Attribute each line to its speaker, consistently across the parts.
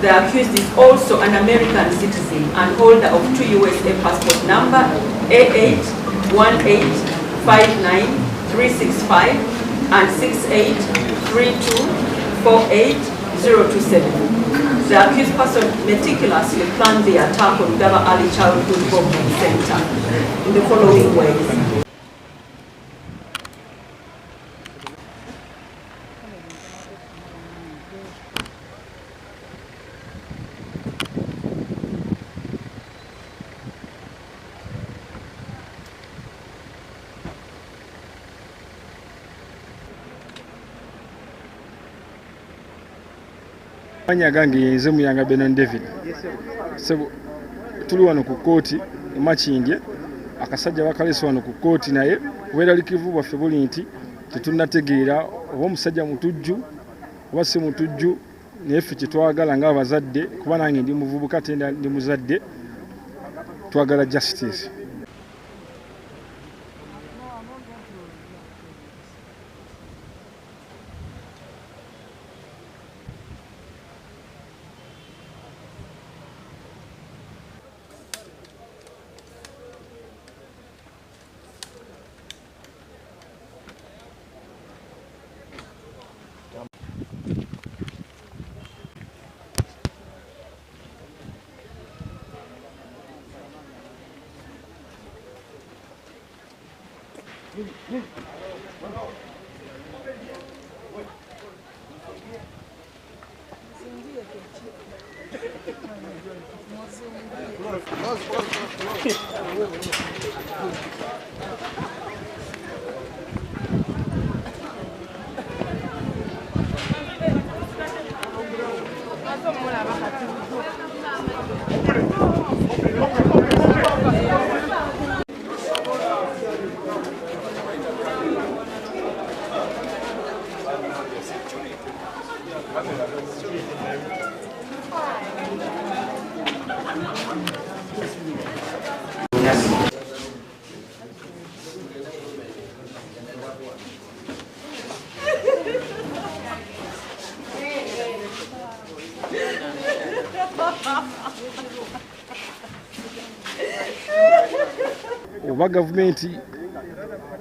Speaker 1: The accused is also an American citizen and holder of 2 USA passport number A8185935 and 6832480027. The accused person meticulously planned the attack on Gaba Early Childhood Development Center in the following ways.
Speaker 2: Gange nze Muyanga Benon David. Sebo tuli wano ku kooti Makindye akasajja bakalese wano ku kooti naye weeralikivu bwaffe buli nti tetunnategeera oba omusajja mutujju oba si mutujju naye ffe kyetwagala ng'abazadde kuba nange ndi muvubuka tenda ndi muzadde twagala justice. Oba gavumenti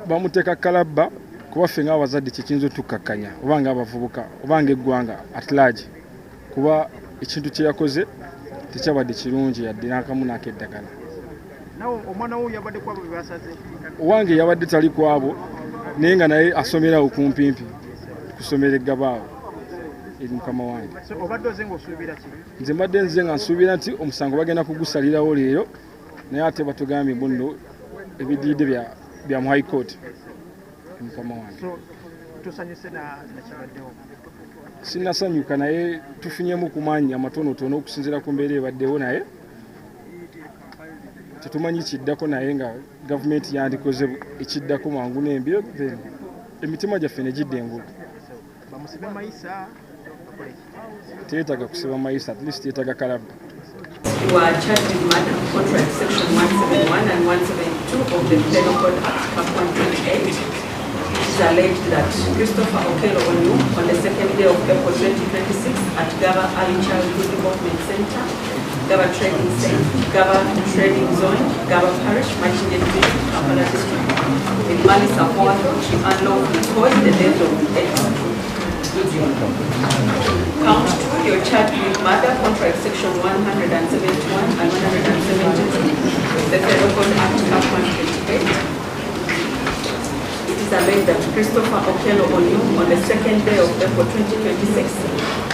Speaker 2: bamuteeka kalabba kuba ffe ng'abazadde kiyinza otukakkanya oba ng'abavubuka oba ng'eggwanga at large kuba ekintu kye yakoze tekyabadde kirungi yadde n'akamu n'akeddagala.
Speaker 3: Omwana wo yabadde kwabo bebasaze?
Speaker 2: Owange yabadde tali kwabo naye nga naye asomerawo kumpimpi kusomera eggabaawo eri mukama wange.
Speaker 3: Obadde oze ng'osuubira ki?
Speaker 2: Nze mbadde nze nga nsuubira nti omusango bagenda kugusalirawo leero naye ate batugambye bunno ebidiide bya mu high court mukama wange.
Speaker 3: Tusanyuse na kibaddewo?
Speaker 2: Sinnasanyuka naye tufunyemu ku maanyi amatonotono okusinziira ku mbeera ebaddewo naye tetumanyi kiddako naye nga gavumenti yandikoze ekiddako mangu n'embiro emitima gyaffe ne gidda engulu.
Speaker 3: Bamusibe mayisa?
Speaker 2: Teetaga kusiba mayisa, at least teetaga kalabba.
Speaker 1: You are charged with murder, contract section 171 and 172 of the Penal Code Act, Cap 128. It is alleged that Christopher Okello Onyu, on the 2nd day of April 2026 at Gaba Early Childhood Development Center, Gaba Trading Zone, Gaba Parish, Makindye Division, Kampala District, in malice aforethought, she unlawfully caused the death of 8. Count 2, you're charged with murder, contract section 171 and 172, the Federal Code Act, Cap 128. It is alleged that Christopher Okello Onyu, on the 2nd day of April 2026,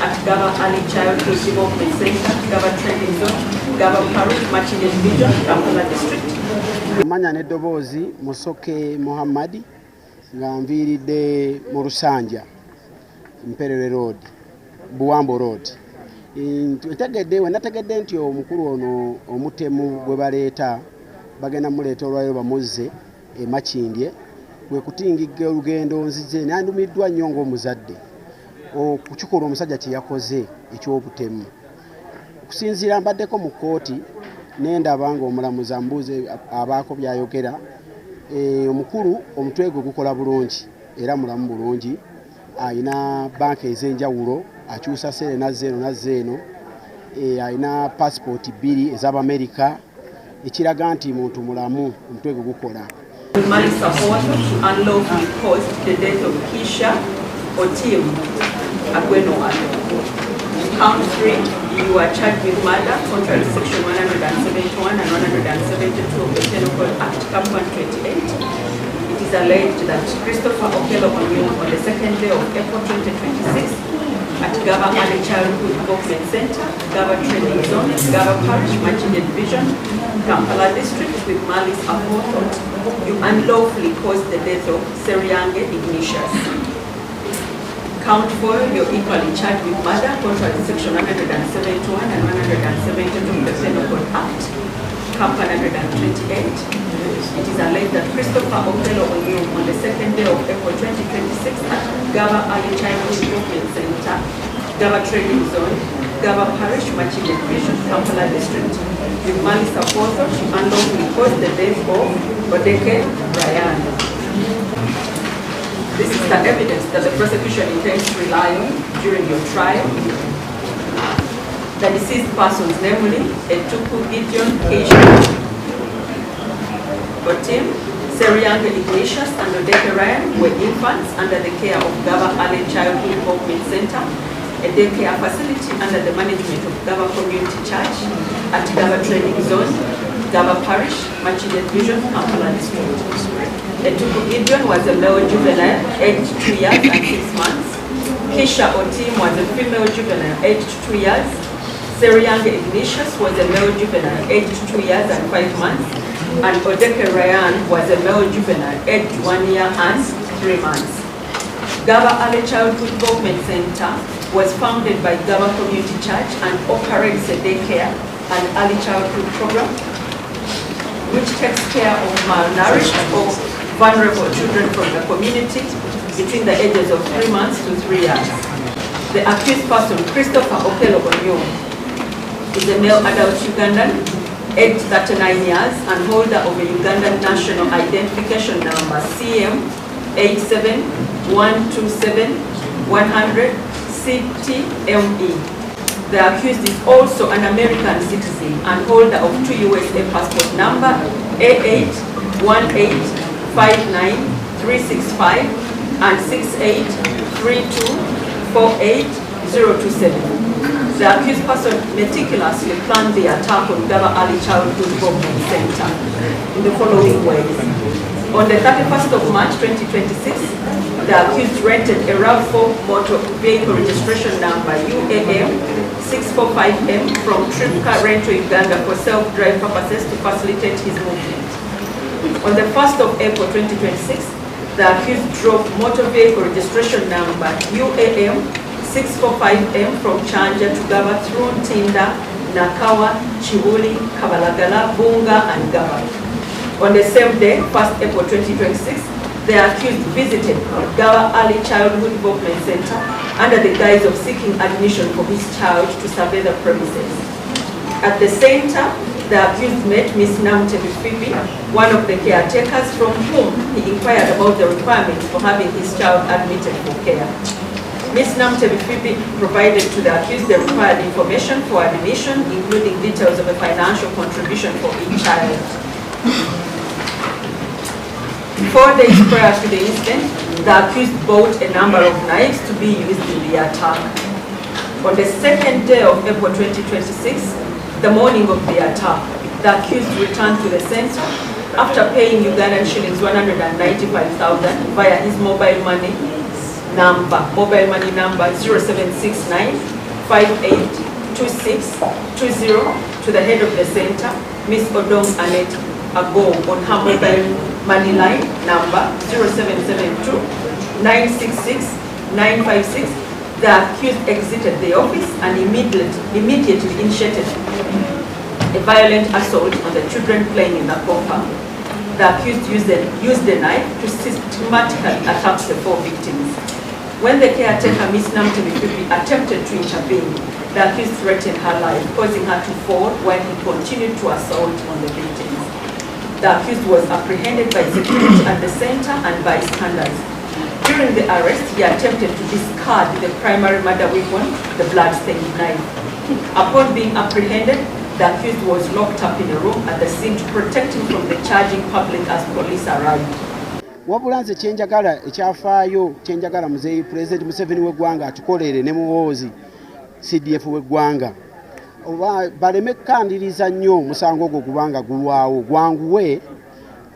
Speaker 1: at Gaba Early Childhood Development Center, Gaba Trading Zone, Gaba Parish, Makindye Division, Kampala District.
Speaker 4: Manya nedobozi Musoke Muhammad nga nviridde mu Rusanja Mperere Road, Buwambo Road. Nategedde nti omukulu ono omutemu gwe baleeta bagenda muleeta olwayo bamuzze e Makindye gwe kutingigga olugendo nzize nandumiddwa nnyo ng'omuzadde okukikola omusajja kye yakoze eky'obutemu Okusinziira mbaddeko mu kkooti nendaba ng'omulamuzi ambuuze abaako byayogera. Omukulu omutwe gwe gukola bulungi era mulamu bulungi, alina banka ez'enjawulo, akyusa sere nazze eno, alina passport 2 ez'Amerika, ekiraga nti muntu mulamu, omutwe gwe gukola.
Speaker 1: Mali support unlawfully caused the death of Keisha Otim Agwenowato. Count 3, you are charged with murder contrary to section 171 and 172 of the Penal Code Act, Cap 128. It is alleged that Christopher Okello Onyum on the 2nd day of April 2026 at Gaba Early Childhood Development Center, Gaba Training Zone, Gaba Parish, Machinje Division, Kampala District with malice aforethought, you unlawfully caused the death of Seryange Ignatius. Count 4, you're equally charged with murder contrary to section 171 and 172 of the Penal Code Act, Cap 128. It is alleged that Christopher Okello Onyum on the 2nd day of April 2026 at Gaba Early Childhood Development Center, Gaba Training Zone, Gaba Parish, Machinje Division, Kampala District, with malice aforethought, you unlawfully caused the death of Odeke Ryan. This is the evidence that the prosecution intends to rely on during your trial. The deceased persons, namely Etuku Gideon Keisha Otim, Seryange Ignatius, and Odeke Ryan, were infants under the care of Gaba Early Childhood Development Center, a daycare facility under the management of Gaba Community Church at Gaba Training Zone, Gaba Parish, Machinje Division, Kampala District. Etuku Gideon was a male juvenile aged 2 years and 6 months. Keisha Otim was a female juvenile aged 2 years. Seryange Ignatius was a male juvenile aged 2 years and 5 months. And Odeke Ryan was a male juvenile aged 1 year and 3 months. Gaba Early Childhood Development Center was founded by Gaba Community Church and operates a daycare and early childhood program which takes care of malnourished or vulnerable children from the community between the ages of 3 months to 3 years. The accused person, Christopher Okello Onyum, is a male adult Ugandan, aged 39 years and holder of a Ugandan National Identification Number CM 87127-100 CTME. The accused is also an American citizen and holder of 2 USA passport number A81859-365 and 683248-027. The accused person meticulously planned the attack on Gaba Early Childhood Development Center in the following ways. On the 31st of March 2026, the accused rented a RAV4 motor vehicle registration number UAM 645M from Tripka Rental Uganda for self-drive purposes to facilitate his movement. On the 1st of April 2026, the accused drove motor vehicle registration number UAM 645M from Chanja to Gaba through Tinda, Nakawa, Chibuli, Kabalagala, Bunga, and Gaba. On the same day, 1st April 2026, the accused visited Gaba Early Childhood Development Center under the guise of seeking admission for his child to survey the premises. At the center, the accused met Ms. Namtebi Fifi, one of the caretakers from whom he inquired about the requirements for having his child admitted for care. Ms. Namtebi Fifi provided to the accused the required information for admission, including details of a financial contribution for each child. 4 days prior to the incident, the accused bought a number of knives to be used in the attack. On the 2nd day of April 2026, the morning of the attack, the accused returned to the center after paying Ugandan shillings 195,000 via his mobile money number 0769 582620 to the head of the center, Ms. Odong Annette Ago, on her mobile money line number 0772 966 956. The accused exited the office and immediately initiated a violent assault on the children playing in the compound. The accused used the knife to systematically attack the 4 victims. When the caretaker, Ms. Namtimipipi, attempted to intervene, the accused threatened her life, causing her to fall while he continued to assault on the victims. The accused was apprehended by security at the center and bystanders. During the arrest, he attempted to discard the primary murder weapon, the blood-stained knife. Upon being apprehended, the accused was locked up in a room at the scene to protect him from the charging public as police arrived.
Speaker 4: Wabula nze kyenjagala ekyafaayo kyenjagala muzeeyi President Museveni w'eggwanga atukolere ne muwoozi CDF w'eggwanga oba baleme kukandiriza nnyo musango ogwo kubanga gulwawo gwanguwe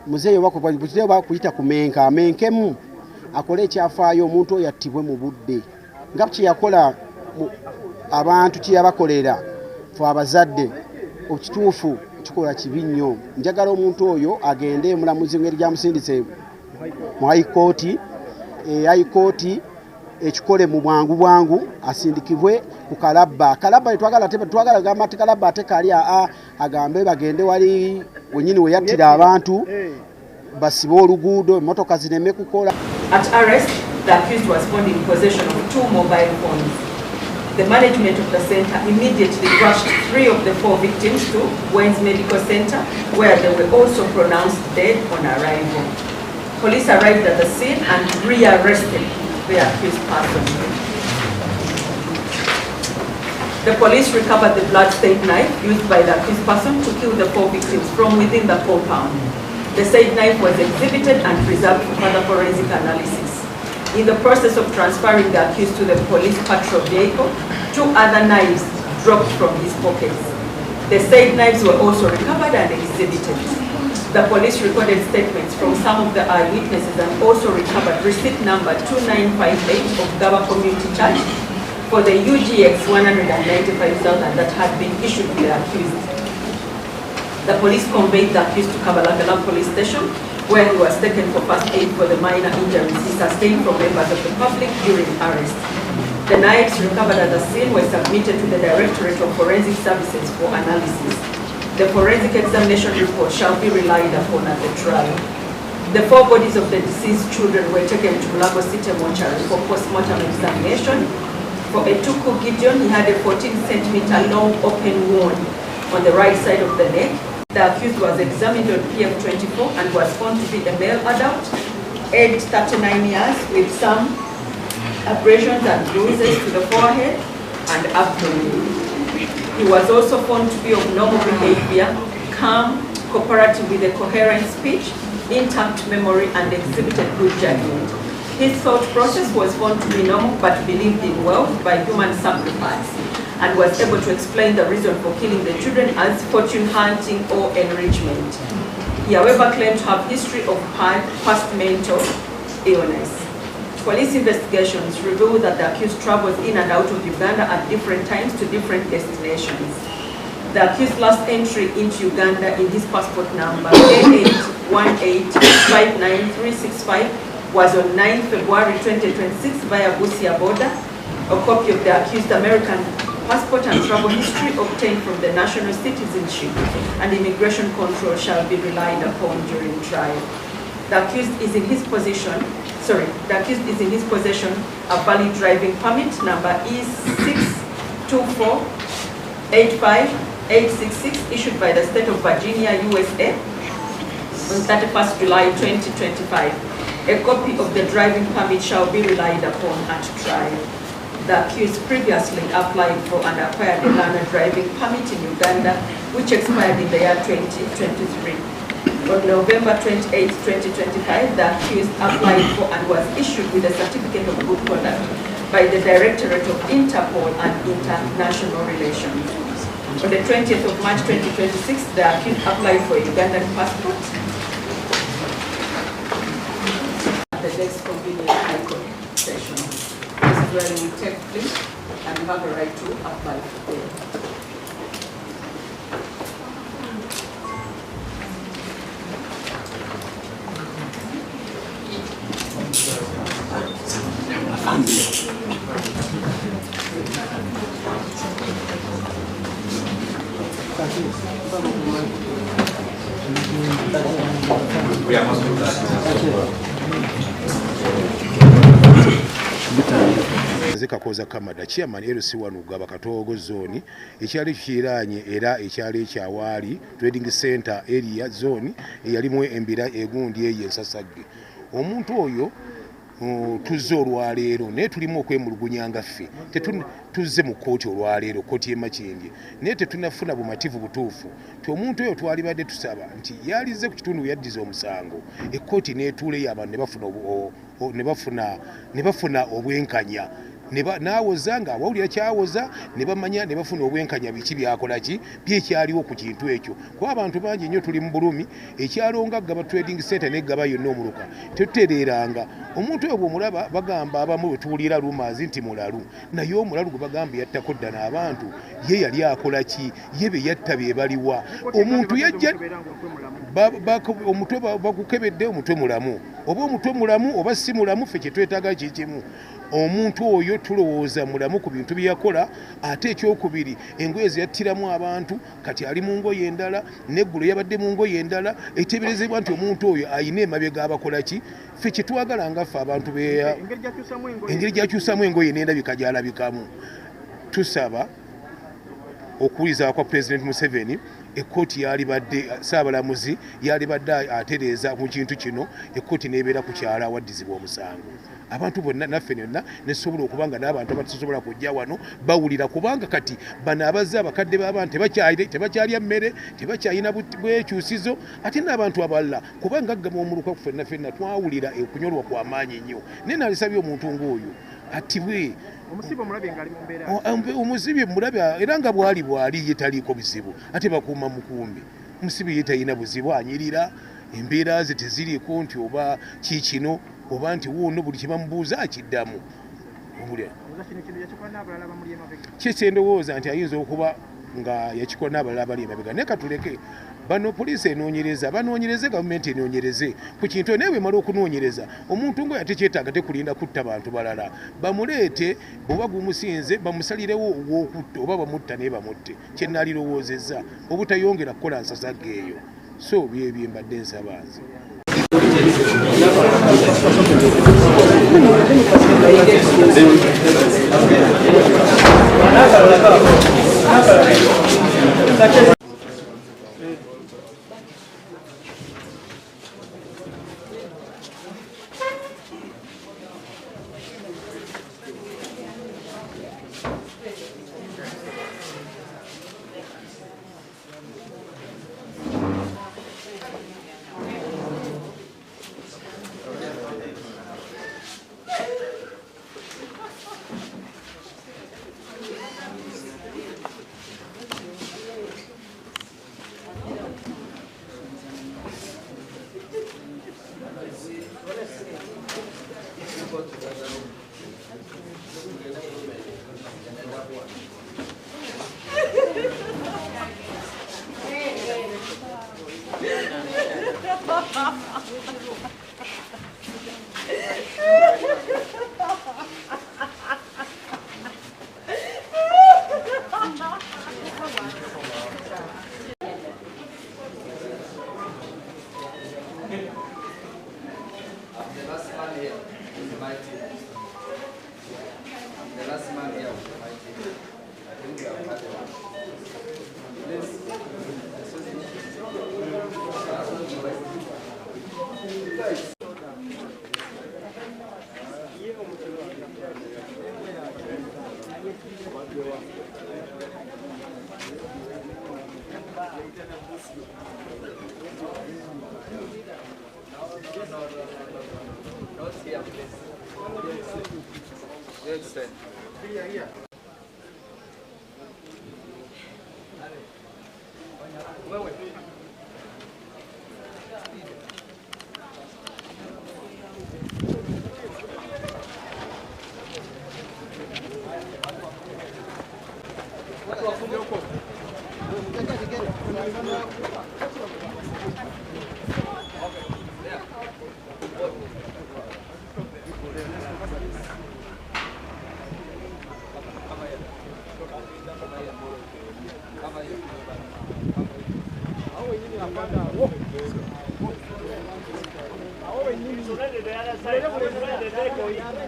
Speaker 4: muzeeyi oba kuyita kumenka amenkemu akole ekyafaayo omuntu oyo attibwe mu budde nga kye yakola abantu kye yabakolera fe abazadde ekituufu kikola kibi nnyo. Njagala omuntu oyo agende mulamuzi ngeri gyamusindise mu high court ekikole mu bwangu asindikibwe ku kalabba twagala gamba ati kalabba ate kali agambe bagende wali wenyini we yattira abantu basibe oluguudo emmotoka zineme kukola.
Speaker 1: At arrest, the accused was found in possession of 2 mobile phones. The management of the center immediately rushed 3 of the 4 victims to Wayne's Medical Center, where they were also pronounced dead on arrival. Police arrived at the scene and rearrested the accused person. The police recovered the blood-stained knife used by the accused person to kill the 4 victims from within the compound. The said knife was exhibited and preserved for further forensic analysis. In the process of transferring the accused to the police patrol vehicle, 2 other knives dropped from his pockets. The said knives were also recovered and exhibited. The police recorded statements from some of the eyewitnesses and also recovered receipt number 2958 of Gaba Community Church for the UGX 195,000 that had been issued to the accused. The police conveyed the accused to Kabalagala police station, where he was taken for first aid for the minor injuries he sustained from members of the public during arrest. The knives recovered at the scene were submitted to the Directorate of Forensic Services for analysis. The forensic examination report shall be relied upon at the trial. The 4 bodies of the deceased children were taken to Mulago City Mortuary for post-mortem examination. For Etuku Gideon, he had a 14-centimeter long open wound on the right side of the neck. The accused was examined on PM24 and was found to be a male adult, aged 39 years, with some abrasions and bruises to the forehead and abdomen. He was also found to be of normal behavior, calm, cooperative with a coherent speech, intact memory, and exhibited good judgment. His thought process was found to be normal but believed in wealth by human sacrifice, and was able to explain the reason for killing the children as fortune hunting or enrichment. He, however, claimed to have history of past mental illness. Police investigations revealed that the accused travels in and out of Uganda at different times to different destinations. The accused last entry into Uganda in his passport number A81859365 was on 9 February 2026 via Busia border. A copy of the accused American passport and travel history obtained from the National Citizenship and Immigration Control shall be relied upon during trial. The accused is in his possession a valid driving permit number E62485-866 issued by the state of Virginia, USA on 31st July 2025. A copy of the driving permit shall be relied upon at trial. The accused previously applied for and acquired a learner driving permit in Uganda, which expired in the year 2023. On November 28, 2025, the accused applied for and was issued with a certificate of good conduct by the Directorate of Interpol and International Relations. On the 20th of March 2026, the accused applied for a Ugandan passport at the next convenient High Court session. This is where you take plea and you have a right to apply for bail.
Speaker 5: Voy a Kaze Kakoza Kamada chairman LC1 Ugaba Katogo zone ekyali kiranye era ekyali ekyawaali trading center area zone eyalimu embira egundi eyensasagge omuntu oyo tuzze olwaleero naye tulimu okwemulugunyanga ffe tuzze mu kooti olwaleero kooti y'Emakindye naye tetunafuna bumativu butuufu ti omuntu oyo twalibadde tusaba nti yalize ku kitundu yaddiza omusango ekkooti n'etuuleyo abantu ne bafuna obwenkanya n'awoza nga awawulira kyawoza ne bamanya ne bafuna obwenkanya biki byakola ki byekyaliwo ku kintu ekyo kuba abantu bangi nnyo tuli mu bulumi ekyalo nga Gaba trading center ne Gaba yonna omuluka tetutereeranga omuntu oyo bw'omulaba bagamba abamu bwe tuwulira rumors nti mulalu naye omulalu gwe bagamba yattako ddala abantu ye yali akola ki ye be yatta bye baliwa omuntu yajja omutwe bakukebedde omutwe mulamu oba omutwe mulamu oba si mulamu ffe kye twetaaga kikimu omuntu oyo tulowooza mulamu ku bintu bye yakola ate ekyokubiri engoye zeyattiramu abantu kati ali mu ngoye endala n'eggulo yabadde mu ngoye endala eteeberezebwa nti omuntu oyo ayina emabega abakola ki ffe kye twagala nga ffe abantu engeri gyakyusamu engoye n'endabika gyalabikamu tusaba okuwuliriza kwa President Museveni ekkooti yalibadde Saabalamuzi yalibadde atereeza mu kintu kino ekkooti n'ebeera ku kyala awaddizibwa omusango abantu bonna naffe nonna nesobola okubanga n'abantu abatasobola kujja wano bawulira kubanga kati bano abazze abakadde b'abantu tebakyalya mmere tebakyalina bwekyusizo ate n'abantu abalala kubanga agama omuluka ffenna ffenna twawulira okunyolwa kw'amaanyi nnyo naye nalisabye omuntu ng'oyo attibwe omusibe mulabe era nga bwali ye taliiko bizibu ate bakuuma mukumbi omusibe ye talina buzibu anyirira embeera ze teziriiko nti oba kiikino oba nti wuuno buli kibamubuuza akiddamu kyekye nti ayinza okuba nga yakikola n'abalala bali emabega naye katuleke bano poliisi enoonyereza banoonyereze gavumenti enoonyereze ku kintu naye bwemala okunoonyereza omuntu ngoyo tekyetaaga tekulinda kutta bantu balala bamuleete bw'oba gumusinze bamusalirewo ow'okutta oba bamutta naye bamutte kyenalirowoozezza obutayongera kukola nsasagge eyo so byebye mbadde nsaba nze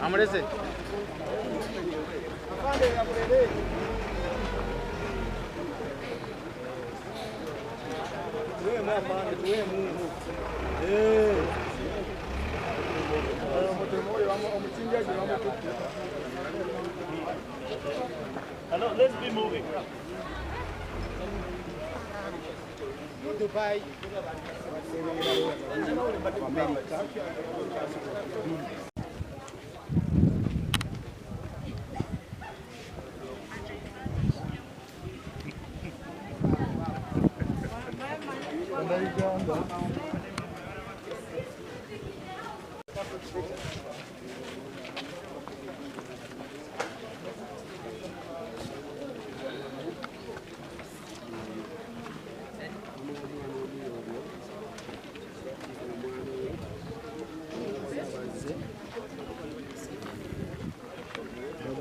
Speaker 3: Amrese.
Speaker 6: Hello, let's be moving.
Speaker 3: Dubai.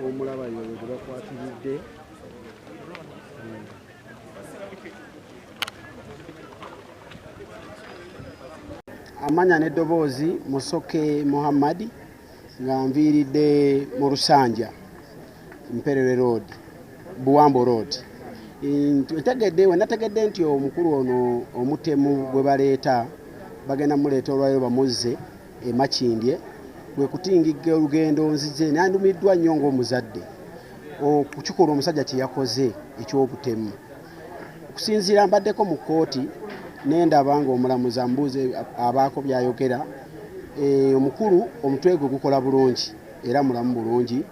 Speaker 4: omulaba yoyo gwe bakwatiridde amanya n'eddoboozi Musoke Muhammad nga nviiridde mu Lusanja Mperere Road Buwambo Road. Nategedde nti omukulu ono omutemu gwe baleeta bagenda muleeta olwayo bamuzze e Makindye gwe kutingigga olugendo nzize nandumiddwa nnyo ng'omuzadde okukikola omusajja kye yakoze eky'obutemu. Okusinziira mbaddeko mu kkooti nendaba ng'omulamuzi ambuuze abaako byayogera omukulu omutwe gwe gukola bulungi era mulamu bulungi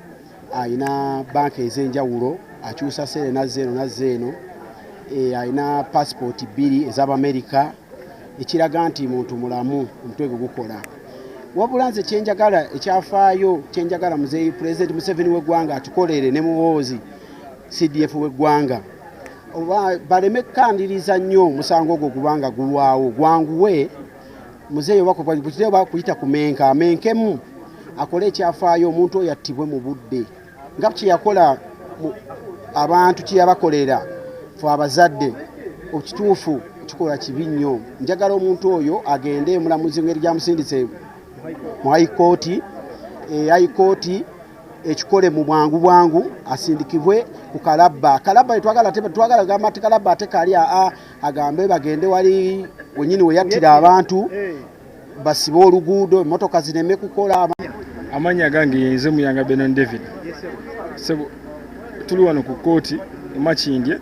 Speaker 4: ayina banka ez'enjawulo akyusa sere nazzeeno ayina passport 2 ez'Abamerika ekiraga nti muntu mulamu omutwe gwe gukola. Wabula nze kyenjagala ekyafaayo kyenjagala muzeeyi President Museveni w'eggwanga atukolere ne muwoozi CDF w'eggwanga oba baleme kukandiriza nnyo omusango ogwo kubanga gulwawo gwanguwe muzeeyi oba kuyita kumenka amenkemu akole ekyafaayo omuntu oyo attibwe mu budde nga kye yakola abantu kye yabakolera fe abazadde ekituufu kikola kibi nnyo. Njagala omuntu oyo agende mulamuzi ngeri gyamusindise mu High Court ekikole mu bwangu asindikibwe ku Kalabba twagala gamba ati Kalabba ate kali agambe bagende wali wenyini we yattira abantu basibe oluguudo emmotoka zineme kukola.
Speaker 2: Amanya gange nze Muyanga Benon David tuli wano ku kkooti e Makindye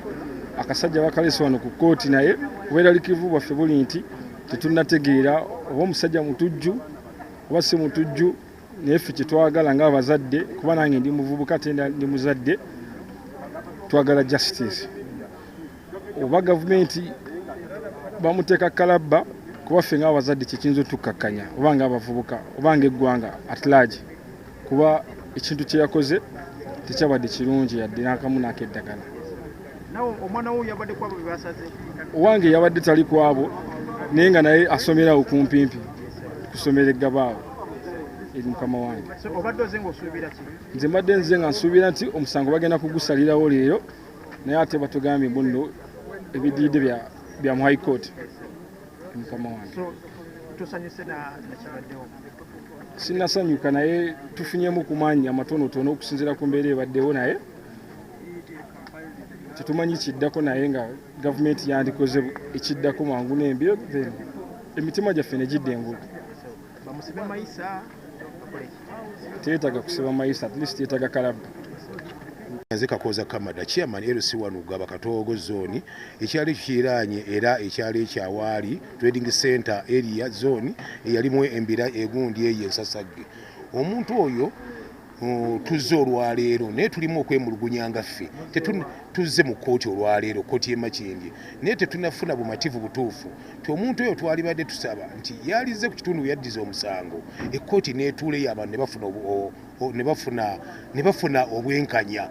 Speaker 2: akasajja bakalese wano ku kkooti naye obweralikivu bwaffe buli nti tetunnategeera oba omusajja mutujju oba si mutujju naye ffe kyetwagala ng'abazadde kuba nange ndi muvubuka ate ndi muzadde twagala justice. Oba gavumenti bamuteeka Kalabba kuba ffe ng'abazadde kyekiyinza otukkakkanya oba ng'abavubuka oba ng'eggwanga at large kuba ekintu kye yakoze tekyabadde kirungi yadde n'akamu n'akeddagala.
Speaker 3: Nawo omwana wo yabadde kwabo bebasaze
Speaker 2: owange yabadde tali kwabo naye nga naye asomerawo kumpimpi kusomera eggabaawo eri mukama wange.
Speaker 3: obadde oze ng'osuubira ki?
Speaker 2: Nze mbadde nze nga nsuubira nti omusango bagenda kugusalirawo leero naye ate batugambye mbuno ebidiide bya mu High Court mukama wange.
Speaker 3: Tusanyuse nakibaddewo?
Speaker 2: Sinnasanyuka naye tufunyemu kumanya amatonotono okusinziira ku mbeera ebaddewo naye tetumanyi kiddako naye nga gavumenti yandikoze ekiddako mangu n'embiro then emitima gyaffe ne gidda engulu.
Speaker 3: Bamusibe mayisa
Speaker 2: teetaga kusiba mayisa at least teetaga Kalabba.
Speaker 5: Nze Kakoza Kamada chairman LC1 Ugaba Katogo zone ekyali kiranye era ekyali ekyawaali trading center area zone eyalimu embira egundi eyensasagge. Omuntu oyo tuzze olwaleero naye tulimu okwemulugunyanga ffe tuzze mu kkooti olwaleero kkooti y'e Makindye naye tetunafuna bumativu butuufu ti omuntu oyo twalibadde tusaba nti yalize ku kitundu yaddiza omusango ekkooti n'etuuleyo abantu ne bafuna obwenkanya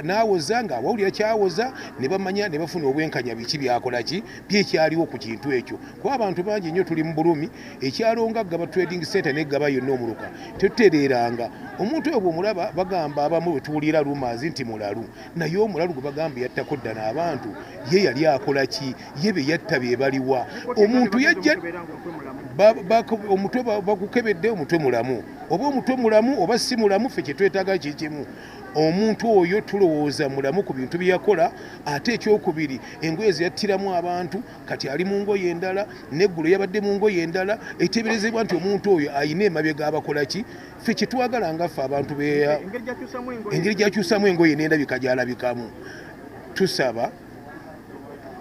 Speaker 5: n'awoza nga awawulira kyawoza ne bamanya ne bafuna obwenkanya biki byakola ki byekyaliwo ku kintu ekyo kuba abantu bangi nnyo tuli mu bulumi ekyalo nga Gaba trading center n'eggaba yonna omuluka tetutereeranga omuntu oyo bw'omulaba bagamba abamu bwe tuwulira rumors nti mulalu naye omulalu gwe bagamba yattako ddana abantu ye yali akola ki ye be yatta bye baliwa omuntu yajja omutwe bagukebedde omutwe mulamu oba omutwe mulamu oba si mulamu ffe kye twetaaga kikimu omuntu oyo tulowooza mulamu ku bintu byeyakola, ate ekyokubiri engoye zeyattiramu abantu kati ali mu ngoye endala, neggulo yabadde mu ngoye endala, eteeberezebwa nti omuntu oyo ayina emabega abakola ki. Ffe kyetwagala nga ffe abantu engeri gyakyusamu engoye n'endabika gyalabikamu. Tusaba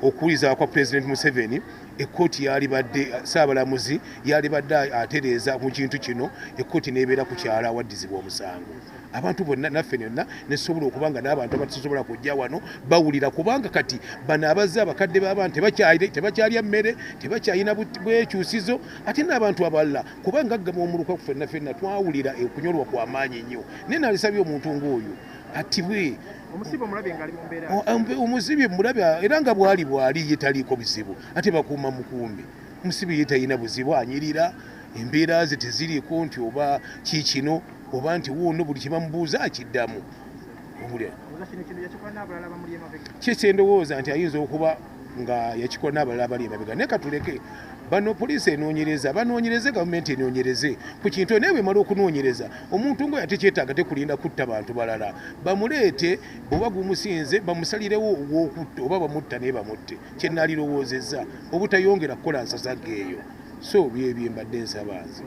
Speaker 5: okuwuliza kwa President Museveni, ekkooti yalibadde Ssaabalamuzi yalibadde atereeza mu kintu kino, ekkooti n'ebeera ku kyala awaddizibwa omusango. Abantu bonna naffe nonna nesobola okuba nga n'abantu abatasobola kujja wano bawulira, kubanga kati bano abazze abakadde b'abantu tebakyalya mmere, tebakyalina bwekyusizo, ate n'abantu abalala kubanga agama omuluka ku ffenna twawulira okunyolwa kw'amaanyi nnyo. Naye nalisabye omuntu ng'oyo attibwe. Omusibe mulabe era nga bwali ye taliiko bizibu, ate bakuuma mukumbi. Omusibe ye talina buzibu, anyirira, embeera ze teziriiko nti oba kiikino oba nti wuuno buli kibamubuuza akiddamu. Kyendowooza nti ayinza okuba nga yakikola n'abalala abali emabega. Naye katuleke bano poliisi enoonyereza, banoonyereze, gavumenti enoonyereze ku kintu. Naye bwemala okunoonyereza, omuntu ngoyo ate kyetaaga tekulinda kutta bantu balala. Bamuleete, bw'oba gumusinze bamusalirewo ow'okutta oba bamutta naye bamutte. Kye nnaalirowoozezza obutayongera kukola nsasagge eyo. So byebye mbadde nsaba nze.